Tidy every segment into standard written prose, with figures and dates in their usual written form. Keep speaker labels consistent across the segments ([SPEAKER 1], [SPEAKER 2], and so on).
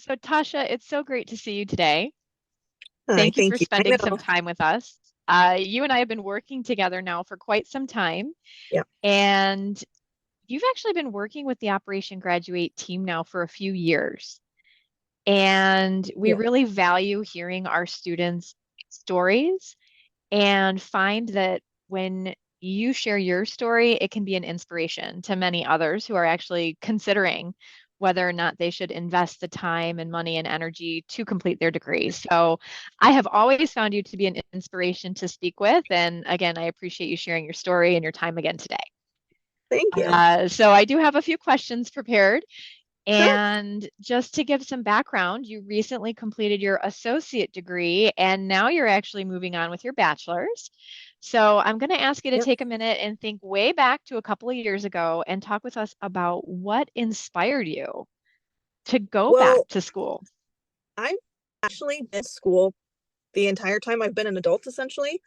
[SPEAKER 1] So Tasha, it's so great to see you today.
[SPEAKER 2] Hi,
[SPEAKER 1] Thank you for
[SPEAKER 2] thank you. I
[SPEAKER 1] spending some
[SPEAKER 2] know.
[SPEAKER 1] time with us. You and I have been working together now for quite some time,
[SPEAKER 2] Yeah,
[SPEAKER 1] and you've actually been working with the Operation Graduate team now for a few years. And we
[SPEAKER 2] yeah,
[SPEAKER 1] really value hearing our students' stories and find that when you share your story, it can be an inspiration to many others who are actually considering whether or not they should invest the time and money and energy to complete their degree. So I have always found you to be an inspiration to speak with. And again, I appreciate you sharing your story and your time again today.
[SPEAKER 2] thank you.
[SPEAKER 1] So I do have a few questions prepared.
[SPEAKER 2] Sure.
[SPEAKER 1] And just to give some background, you recently completed your associate degree and now you're actually moving on with your bachelor's. So I'm going to ask you to
[SPEAKER 2] Yep.
[SPEAKER 1] take a minute and think way back to a couple of years ago and talk with us about what inspired you to go back
[SPEAKER 2] Well,
[SPEAKER 1] to school.
[SPEAKER 2] I've actually been in school the entire time I've been an adult, essentially.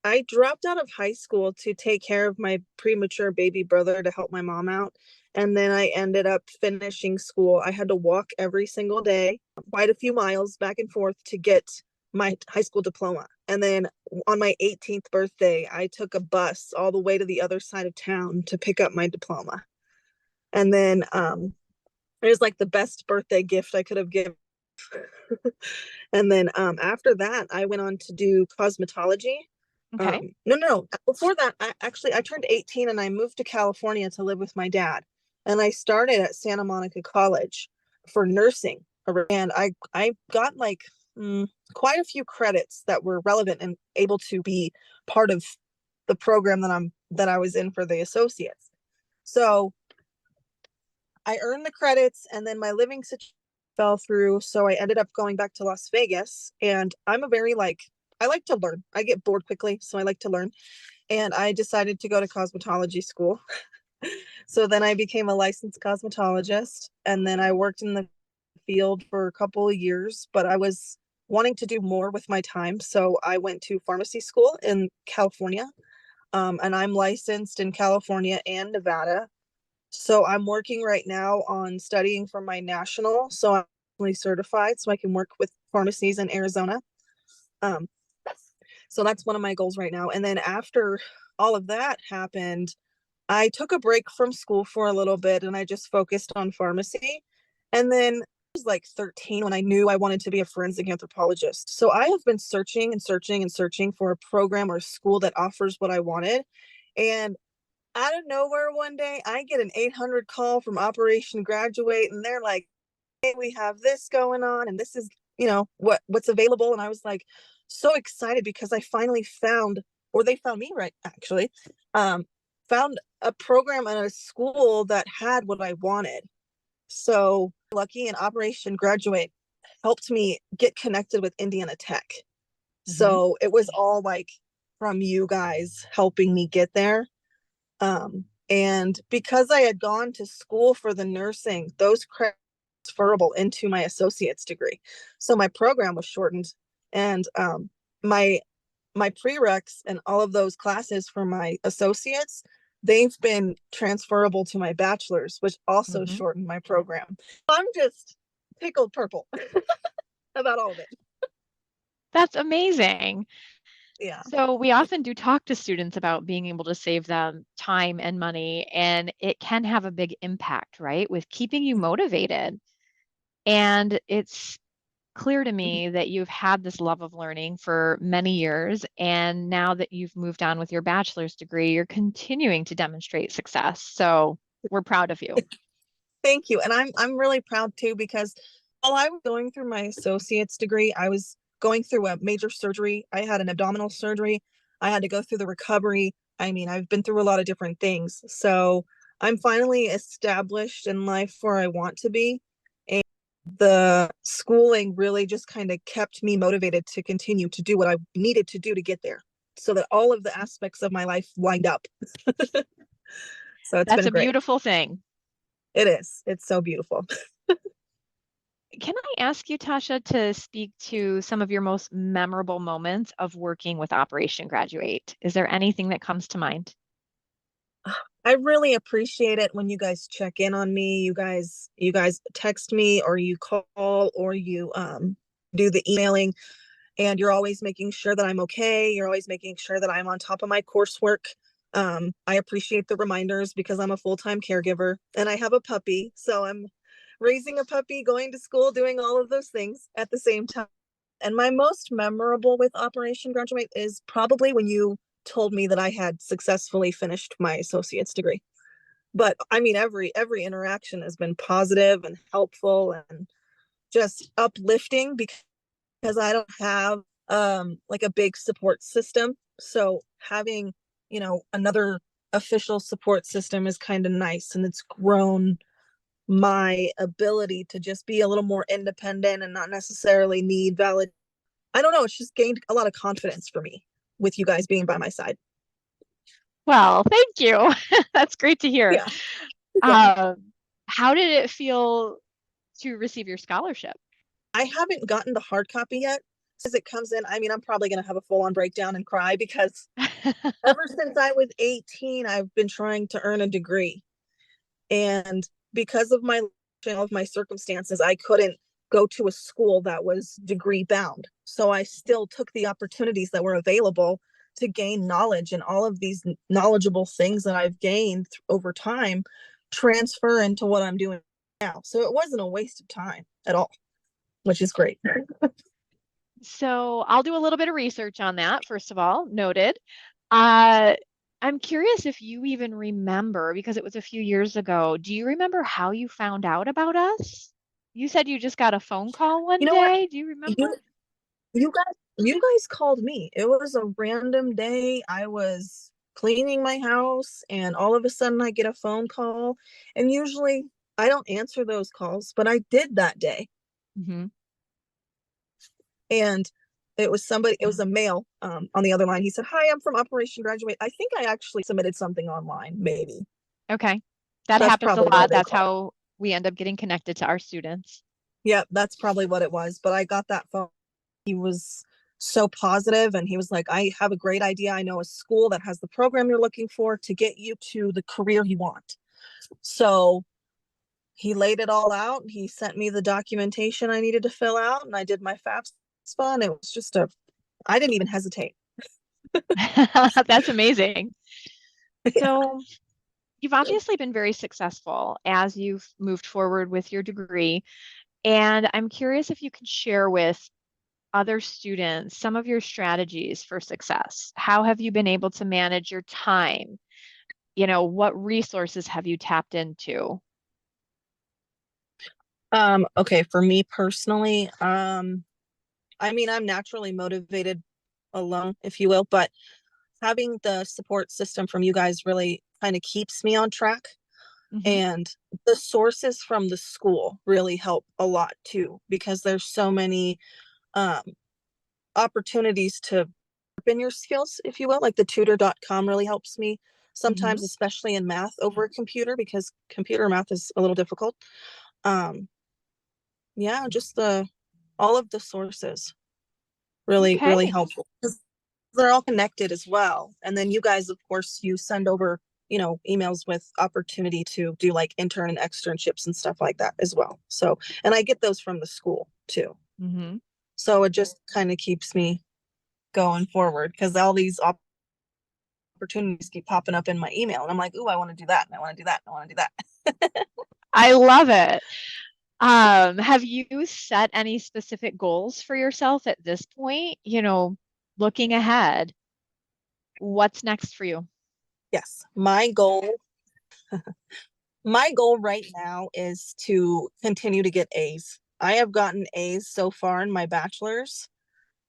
[SPEAKER 2] I dropped out of high school to take care of my premature baby brother to help my mom out. And then I ended up finishing school. I had to walk every single day, quite a few miles back and forth to get my high school diploma. And then on my 18th birthday, I took a bus all the way to the other side of town to pick up my diploma. And then it was like the best birthday gift I could have given. And then after that, I went on to do cosmetology.
[SPEAKER 1] Okay.
[SPEAKER 2] No. Before that, I turned 18 and I moved to California to live with my dad. And I started at Santa Monica College for nursing. And I got like quite a few credits that were relevant and able to be part of the program that I was in for the associates. So I earned the credits and then my living situation fell through. So I ended up going back to Las Vegas. And I'm a very like, I like to learn. I get bored quickly. So I like to learn. And I decided to go to cosmetology school. So then I became a licensed cosmetologist. And then I worked in the field for a couple of years, but I was wanting to do more with my time. So I went to pharmacy school in California. And I'm licensed in California and Nevada. So I'm working right now on studying for my national. So I'm really certified so I can work with pharmacies in Arizona. Um, so that's one of my goals right now. And then after all of that happened, I took a break from school for a little bit and I just focused on pharmacy. And then I was like 13 when I knew I wanted to be a forensic anthropologist. So I have been searching and searching and searching for a program or a school that offers what I wanted. And out of nowhere one day, I get an 800 call from Operation Graduate, and they're like, "Hey, we have this going on, and this is, what's available." And I was like, so excited because I finally found, or they found me, right? Actually, um, found a program and a school that had what I wanted. So lucky, and Operation Graduate helped me get connected with Indiana Tech.
[SPEAKER 1] Hmm.
[SPEAKER 2] So it was all like from you guys helping me get there. And because I had gone to school for the nursing, those credits transferable into my associate's degree. So my program was shortened, and my my prereqs and all of those classes for my associates, they've been transferable to my bachelor's, which also
[SPEAKER 1] Hmm.
[SPEAKER 2] shortened my program. I'm just tickled purple about all of it.
[SPEAKER 1] That's amazing.
[SPEAKER 2] Yeah.
[SPEAKER 1] So we often do talk to students about being able to save them time and money, and it can have a big impact, right, with keeping you motivated. And it's clear to me that you've had this love of learning for many years, and now that you've moved on with your bachelor's degree, you're continuing to demonstrate success. So we're proud of you.
[SPEAKER 2] Thank you. And I'm really proud too because while I was going through my associate's degree, I was going through a major surgery. I had an abdominal surgery. I had to go through the recovery. I mean, I've been through a lot of different things. So I'm finally established in life where I want to be. And the schooling really just kind of kept me motivated to continue to do what I needed to do to get there so that all of the aspects of my life lined up. So it's
[SPEAKER 1] That's
[SPEAKER 2] been
[SPEAKER 1] a
[SPEAKER 2] great.
[SPEAKER 1] beautiful thing.
[SPEAKER 2] It is. It's so beautiful.
[SPEAKER 1] Can I ask you, Tasha, to speak to some of your most memorable moments of working with Operation Graduate? Is there anything that comes to mind?
[SPEAKER 2] I really appreciate it when you guys check in on me. You guys text me or you call or you do the emailing, and you're always making sure that I'm okay. You're always making sure that I'm on top of my coursework. I appreciate the reminders because I'm a full-time caregiver and I have a puppy. So I'm raising a puppy, going to school, doing all of those things at the same time. And my most memorable with Operation Graduate is probably when you told me that I had successfully finished my associate's degree. But I mean, every interaction has been positive and helpful and just uplifting because I don't have like a big support system. So having, another official support system is kind of nice, and it's grown my ability to just be a little more independent and not necessarily need valid. I don't know, it's just gained a lot of confidence for me with you guys being by my side.
[SPEAKER 1] Well, thank you. That's great to hear.
[SPEAKER 2] Yeah. Yeah.
[SPEAKER 1] Um, how did it feel to receive your scholarship?
[SPEAKER 2] I haven't gotten the hard copy yet. As it comes in, I mean, I'm probably going to have a full on breakdown and cry because ever since I was 18, I've been trying to earn a degree. And because of my circumstances, I couldn't go to a school that was degree bound. So I still took the opportunities that were available to gain knowledge, and all of these knowledgeable things that I've gained over time transfer into what I'm doing now. So it wasn't a waste of time at all, which is great.
[SPEAKER 1] So I'll do a little bit of research on that, first of all, noted. Uh, I'm curious if you even remember, because it was a few years ago, do you remember how you found out about us? You said you just got a phone call one
[SPEAKER 2] You know what?
[SPEAKER 1] day. Do you remember?
[SPEAKER 2] You you guys called me. It was a random day. I was cleaning my house and all of a sudden I get a phone call, and usually I don't answer those calls, but I did that day.
[SPEAKER 1] Hmm.
[SPEAKER 2] And it was a male on the other line. He said, "Hi, I'm from Operation Graduate. I think I actually submitted something online, maybe."
[SPEAKER 1] Okay. That
[SPEAKER 2] That's
[SPEAKER 1] happens a
[SPEAKER 2] probably why
[SPEAKER 1] lot.
[SPEAKER 2] they
[SPEAKER 1] That's
[SPEAKER 2] called.
[SPEAKER 1] how we end up getting connected to our students.
[SPEAKER 2] Yeah, that's probably what it was. But I got that phone. He was so positive, and he was like, "I have a great idea. I know a school that has the program you're looking for to get you to the career you want." So he laid it all out. He sent me the documentation I needed to fill out, and I did my FAFSA, and it was just I didn't even hesitate.
[SPEAKER 1] That's amazing.
[SPEAKER 2] Yeah.
[SPEAKER 1] So you've obviously been very successful as you've moved forward with your degree. And I'm curious if you can share with other students some of your strategies for success. How have you been able to manage your time? What resources have you tapped into?
[SPEAKER 2] Okay, for me personally, I mean, I'm naturally motivated alone, if you will, but having the support system from you guys really kind of keeps me on track.
[SPEAKER 1] Hmm.
[SPEAKER 2] And the sources from the school really help a lot too, because there's so many um, opportunities to in your skills, if you will. Like the tutor.com really helps me
[SPEAKER 1] Hmm.
[SPEAKER 2] sometimes, especially in math over a computer, because computer math is a little difficult. Um, yeah, just all of the sources really, really
[SPEAKER 1] Okay.
[SPEAKER 2] helpful because they're all connected as well. And then you guys, of course, you send over, emails with opportunity to do like intern and externships and stuff like that as well. So, and I get those from the school too.
[SPEAKER 1] Hmm.
[SPEAKER 2] So it just kind of keeps me going forward because all these opportunities keep popping up in my email. And I'm like, ooh, I want to do that. And I want to do that. And I want to do that.
[SPEAKER 1] I love it. Have you set any specific goals for yourself at this point? Looking ahead, what's next for you?
[SPEAKER 2] Yes. My goal right now is to continue to get A's. I have gotten A's so far in my bachelor's,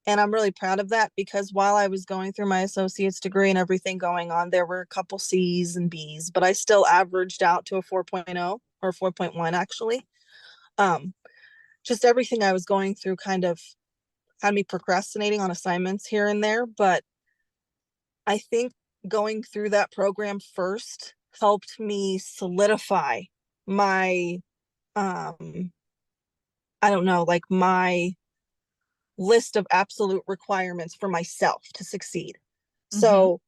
[SPEAKER 2] and I'm really proud of that because while I was going through my associate's degree and everything going on, there were a couple C's and B's, but I still averaged out to a 4.0 or 4.1 actually. Um, just everything I was going through kind of had me procrastinating on assignments here and there, but I think going through that program first helped me solidify my um I don't know, like my list of absolute requirements for myself to succeed.
[SPEAKER 1] Hmm.
[SPEAKER 2] So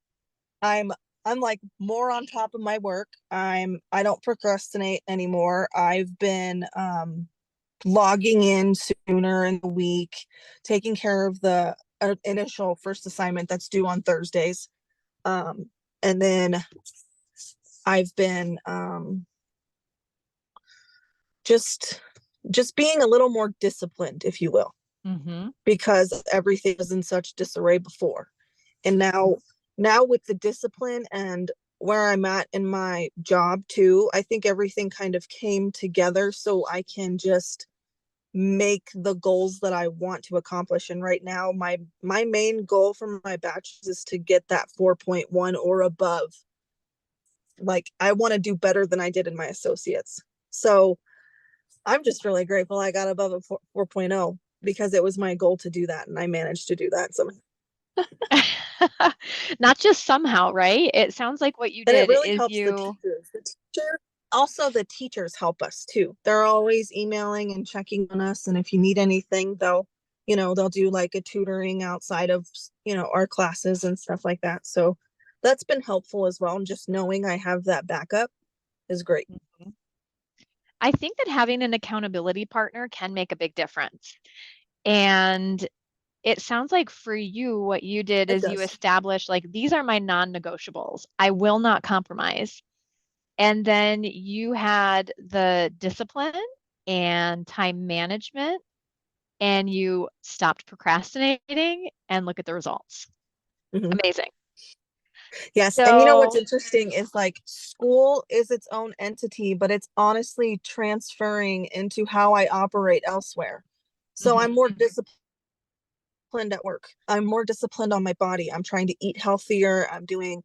[SPEAKER 2] I'm I'm like more on top of my work. I don't procrastinate anymore. I've been logging in sooner in the week, taking care of the initial first assignment that's due on Thursdays. And then I've been just being a little more disciplined, if you will,
[SPEAKER 1] Mm-hmm.
[SPEAKER 2] because everything was in such disarray before. And now with the discipline and where I'm at in my job too, I think everything kind of came together so I can just make the goals that I want to accomplish. And right now my main goal for my bachelor's is to get that 4.1 or above. Like I want to do better than I did in my associates. So I'm just really grateful I got above a 4.0 because it was my goal to do that and I managed to do that. So
[SPEAKER 1] Not just somehow, right? It sounds like what you
[SPEAKER 2] and it
[SPEAKER 1] did
[SPEAKER 2] really
[SPEAKER 1] is
[SPEAKER 2] helps the
[SPEAKER 1] you,
[SPEAKER 2] teachers. Also the teachers help us too. They're always emailing and checking on us, and if you need anything, they'll do like a tutoring outside of our classes and stuff like that. So that's been helpful as well. And just knowing I have that backup is great.
[SPEAKER 1] Mhm. I think that having an accountability partner can make a big difference. And it sounds like for you, what you did
[SPEAKER 2] It
[SPEAKER 1] is you
[SPEAKER 2] does.
[SPEAKER 1] established like, these are my non-negotiables. I will not compromise. And then you had the discipline and time management, and you stopped procrastinating and look at the results.
[SPEAKER 2] Mhm.
[SPEAKER 1] Amazing.
[SPEAKER 2] Yes. And you know what's
[SPEAKER 1] So,
[SPEAKER 2] interesting is like school is its own entity, but it's honestly transferring into how I operate elsewhere. So
[SPEAKER 1] mhm,
[SPEAKER 2] I'm more disciplined at work. I'm more disciplined on my body. I'm trying to eat healthier. I'm doing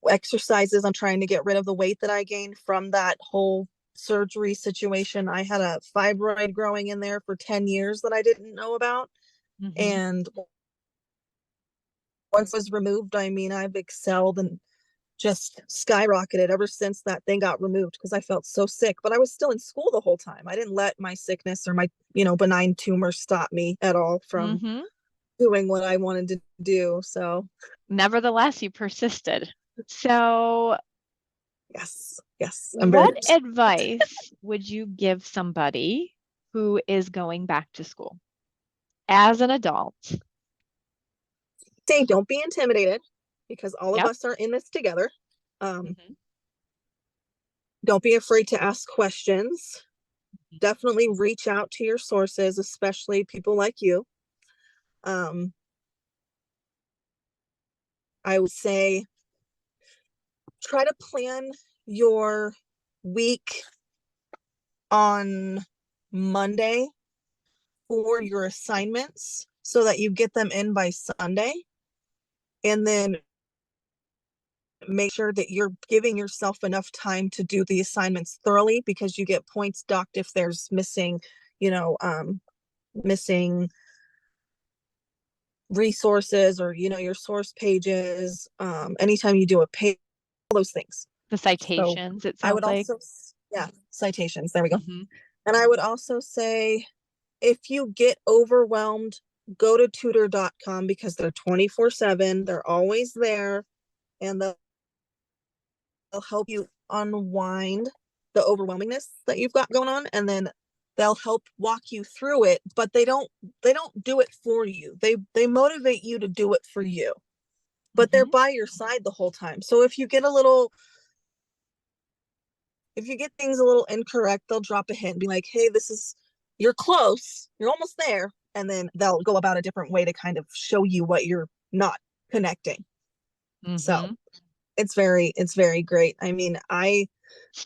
[SPEAKER 2] exercises. I'm trying to get rid of the weight that I gained from that whole surgery situation. I had a fibroid growing in there for 10 years that I didn't know about.
[SPEAKER 1] mhm,
[SPEAKER 2] And once it was removed, I mean, I've excelled and just skyrocketed ever since that thing got removed because I felt so sick. But I was still in school the whole time. I didn't let my sickness or my, benign tumor stop me at all from
[SPEAKER 1] mhm.
[SPEAKER 2] doing what I wanted to do. So,
[SPEAKER 1] Nevertheless, you persisted. So,
[SPEAKER 2] yes, yes, I'm very
[SPEAKER 1] what advice would you give somebody who is going back to school as an adult?
[SPEAKER 2] say don't be intimidated because all of
[SPEAKER 1] Yep.
[SPEAKER 2] us are in this together.
[SPEAKER 1] Mhm,
[SPEAKER 2] Don't be afraid to ask questions. Definitely reach out to your sources, especially people like you. Um, I would say try to plan your week on Monday for your assignments so that you get them in by Sunday. And then make sure that you're giving yourself enough time to do the assignments thoroughly because you get points docked if there's missing, you know, missing resources or your source pages. Anytime you do a page, all those things.
[SPEAKER 1] the
[SPEAKER 2] So
[SPEAKER 1] citations, it
[SPEAKER 2] I would
[SPEAKER 1] sounds like.
[SPEAKER 2] also, yeah, citations. There we go.
[SPEAKER 1] Mhm,
[SPEAKER 2] And I would also say if you get overwhelmed, go to tutor.com because they're 24/7. They're always there and they'll help you unwind the overwhelmingness that you've got going on. And then they'll help walk you through it, but they don't do it for you. They motivate you to do it for you, but they're
[SPEAKER 1] mhm,
[SPEAKER 2] by your side the whole time. So if you get things a little incorrect, they'll drop a hint and be like, hey, you're close, you're almost there. And then they'll go about a different way to kind of show you what you're not connecting. So
[SPEAKER 1] mhm.
[SPEAKER 2] it's very great. I mean, I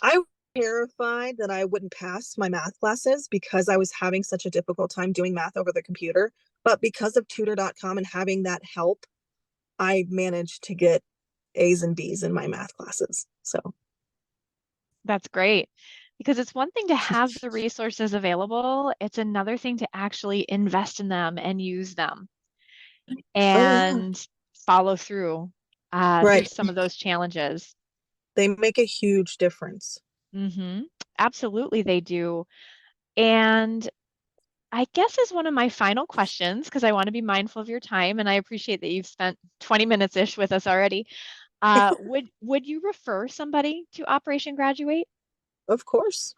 [SPEAKER 2] was terrified that I wouldn't pass my math classes because I was having such a difficult time doing math over the computer. But because of tutor.com and having that help, I managed to get A's and B's in my math classes. So,
[SPEAKER 1] That's great. Because it's one thing to have the resources available, it's another thing to actually invest in them and use them
[SPEAKER 2] oh, yeah.
[SPEAKER 1] and follow through through
[SPEAKER 2] Right.
[SPEAKER 1] some of those challenges.
[SPEAKER 2] They make a huge difference.
[SPEAKER 1] Hmm. Absolutely, they do. And I guess is one of my final questions, because I want to be mindful of your time, and I appreciate that you've spent 20 minutes-ish with us already. Would you refer somebody to Operation Graduate?
[SPEAKER 2] Of course.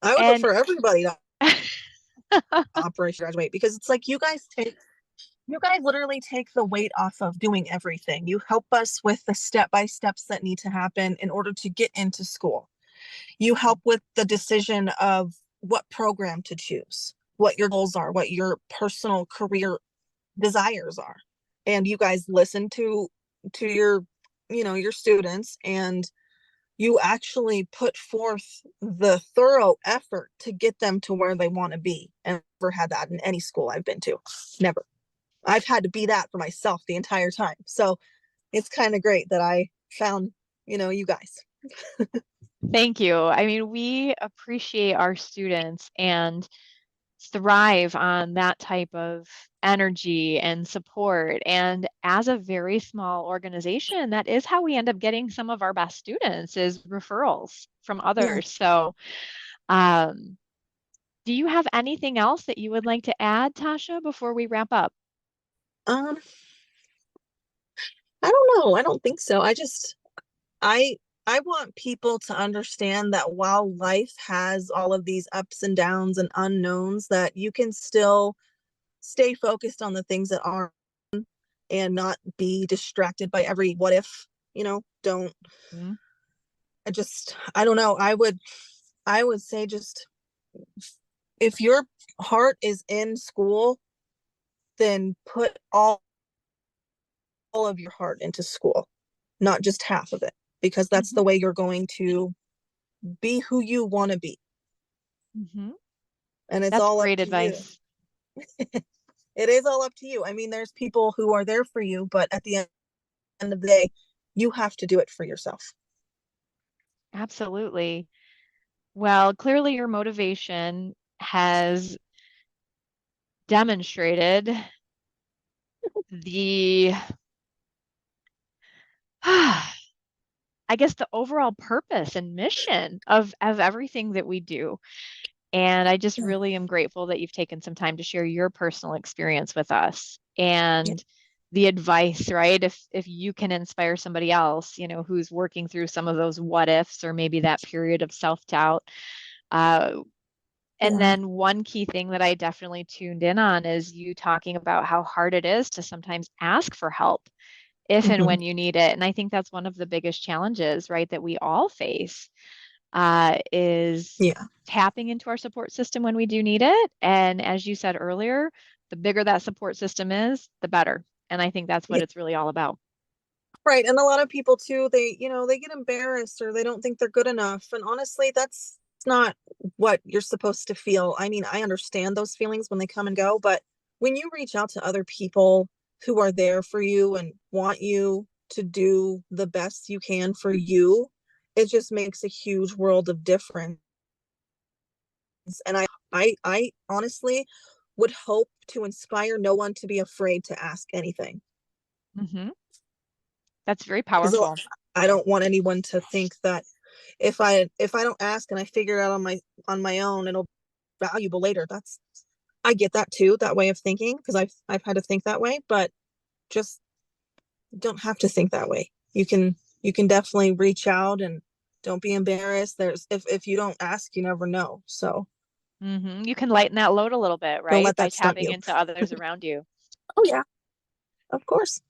[SPEAKER 2] I would
[SPEAKER 1] And
[SPEAKER 2] refer everybody to Operation Graduate because it's like you guys literally take the weight off of doing everything. You help us with the step by steps that need to happen in order to get into school. You help with the decision of what program to choose, what your goals are, what your personal career desires are. And you guys listen to your, your students, and you actually put forth the thorough effort to get them to where they want to be. And I've never had that in any school I've been to. Never. I've had to be that for myself the entire time. So it's kind of great that I found, you guys.
[SPEAKER 1] thank you. I mean, we appreciate our students and thrive on that type of energy and support. And as a very small organization, that is how we end up getting some of our best students is referrals from
[SPEAKER 2] Yeah.
[SPEAKER 1] others. So, um, do you have anything else that you would like to add, Tasha, before we wrap up?
[SPEAKER 2] Um, I don't know. I don't think so. I I want people to understand that while life has all of these ups and downs and unknowns, that you can still stay focused on the things that are and not be distracted by every what if, don't
[SPEAKER 1] Mhm.
[SPEAKER 2] I don't know. I would say just if your heart is in school, then put all of your heart into school, not just half of it, because that's
[SPEAKER 1] Mhm.
[SPEAKER 2] the way you're going to be who you want to be.
[SPEAKER 1] Mhm.
[SPEAKER 2] And it's
[SPEAKER 1] That's
[SPEAKER 2] all up
[SPEAKER 1] great
[SPEAKER 2] to you.
[SPEAKER 1] advice.
[SPEAKER 2] It is all up to you. I mean, there's people who are there for you, but at the end of the day, you have to do it for yourself.
[SPEAKER 1] Absolutely. Well, clearly your motivation has demonstrated the, I guess, the overall purpose and mission of everything that we do. And I just
[SPEAKER 2] Yeah.
[SPEAKER 1] really am grateful that you've taken some time to share your personal experience with us
[SPEAKER 2] Yeah.
[SPEAKER 1] and the advice, right? If you can inspire somebody else, who's working through some of those what ifs or maybe that period of self-doubt. Uh, and
[SPEAKER 2] Yeah.
[SPEAKER 1] then one key thing that I definitely tuned in on is you talking about how hard it is to sometimes ask for help if and
[SPEAKER 2] Hmm.
[SPEAKER 1] when you need it. And I think that's one of the biggest challenges, right, that we all face is
[SPEAKER 2] Yeah.
[SPEAKER 1] tapping into our support system when we do need it. And as you said earlier, the bigger that support system is, the better. And I think that's what
[SPEAKER 2] Yeah.
[SPEAKER 1] it's really all about.
[SPEAKER 2] Right. And a lot of people too, they get embarrassed or they don't think they're good enough. And honestly, that's not what you're supposed to feel. I mean, I understand those feelings when they come and go, but when you reach out to other people who are there for you and want you to do the best you can for you, it just makes a huge world of difference. And I honestly would hope to inspire no one to be afraid to ask anything.
[SPEAKER 1] Hmm. That's very
[SPEAKER 2] Because
[SPEAKER 1] powerful.
[SPEAKER 2] I don't want anyone to think that if I don't ask and I figure it out on my own, it'll be valuable later. I get that too, that way of thinking, because I've had to think that way, but just don't have to think that way. You can definitely reach out and don't be embarrassed. There's if you don't ask, you never know. So
[SPEAKER 1] You can lighten that load a little bit,
[SPEAKER 2] don't
[SPEAKER 1] right?
[SPEAKER 2] let
[SPEAKER 1] By
[SPEAKER 2] that stunt
[SPEAKER 1] tapping
[SPEAKER 2] you.
[SPEAKER 1] into others around you.
[SPEAKER 2] Oh yeah, of course.